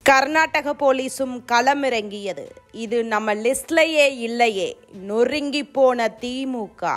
கர்நாடக போலீசும் களமிறங்கியது. இது நம்ம லிஸ்ட்லயே இல்லையே, நொறுங்கி போன திமுக.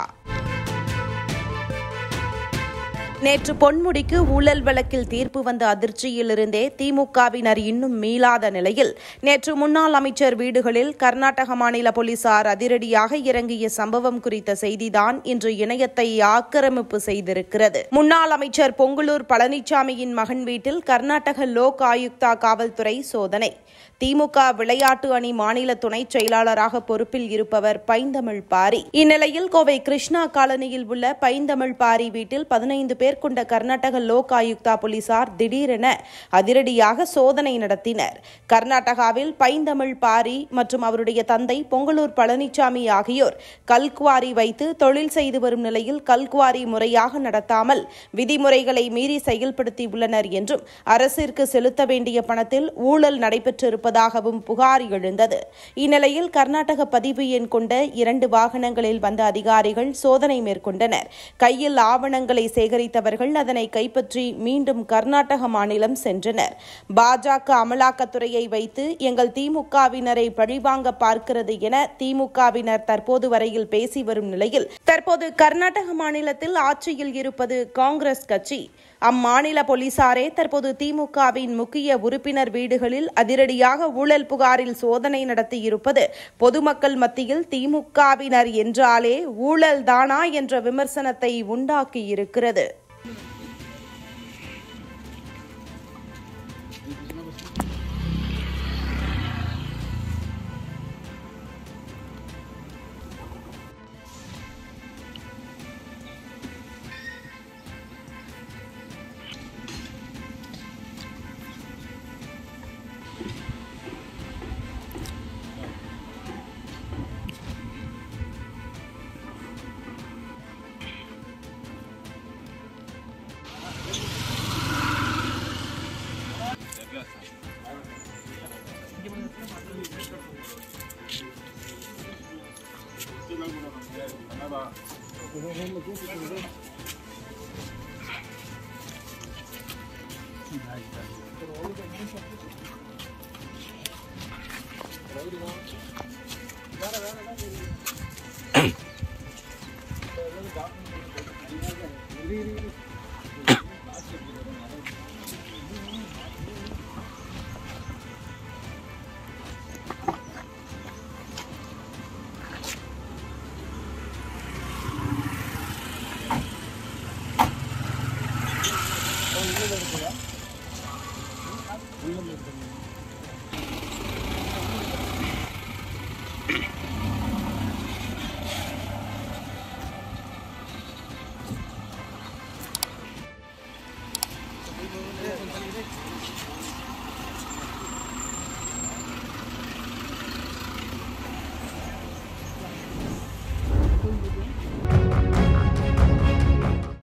நேற்று பொன்முடிக்கு ஊழல் வழக்கில் தீர்ப்பு வந்த அதிர்ச்சியிலிருந்தே திமுகவினர் இன்னும் மீளாத நிலையில் நேற்று முன்னாள் அமைச்சர் வீடுகளில் கர்நாடக மாநில போலீசார் அதிரடியாக இறங்கிய சம்பவம் குறித்த செய்திதான் இன்று இணையத்தை ஆக்கிரமிப்பு செய்திருக்கிறது. முன்னாள் அமைச்சர் பொங்கலூர் பழனிசாமியின் மகன் வீட்டில் கர்நாடக லோக் ஆயுக்தா காவல்துறை சோதனை. திமுக விளையாட்டு அணி மாநில துணைச் செயலாளராக பொறுப்பில் இருப்பவர் பைந்தமிழ் பாரி. இந்நிலையில் கோவை கிருஷ்ணா காலனியில் உள்ள பைந்தமிழ் பாரி வீட்டில் 15 பேர் கொண்ட கர்நாடக லோக் ஆயுக்தா போலீசார் திடீரென அதிரடியாக சோதனை நடத்தினர். கர்நாடகாவில் பைந்தமிழ் பாரி மற்றும் அவருடைய தந்தை பொங்கலூர் பழனிசாமி ஆகியோர் கல்குவாரி வைத்து தொழில் செய்து வரும் நிலையில் கல்குவாரி முறையாக நடத்தாமல் விதிமுறைகளை மீறி செயல்படுத்தியுள்ளனர் என்றும் அரசிற்கு செலுத்த வேண்டிய பணத்தில் ஊழல் நடைபெற்றிருப்பதாகவும் புகார் எழுந்தது. இந்நிலையில் கர்நாடக பதிவு எண் கொண்ட 2 வாகனங்களில் வந்த அதிகாரிகள் சோதனை மேற்கொண்டனர். கையில் ஆவணங்களை சேகரித்தவர்கள் அதனை கைப்பற்றி மீண்டும் கர்நாடக மாநிலம் சென்றனர். பாஜக அமலாக்கத்துறையை வைத்து எங்கள் திமுகவினரை பழிவாங்க பார்க்கிறது என திமுகவினர் தற்போது வரையில் பேசி வரும் நிலையில் தற்போது கர்நாடக மாநிலத்தில் ஆட்சியில் இருப்பது காங்கிரஸ் கட்சி. அம்மாநில போலீசாரே தற்போது திமுகவின் முக்கிய உறுப்பினர் வீடுகளில் அதிரடியாக ஊழல் புகாரில் சோதனை நடத்தியிருப்பது பொதுமக்கள் மத்தியில் திமுகவினர் என்றாலே ஊழல் தானா என்ற விமர்சனத்தை உண்டாக்கியிருக்கிறது.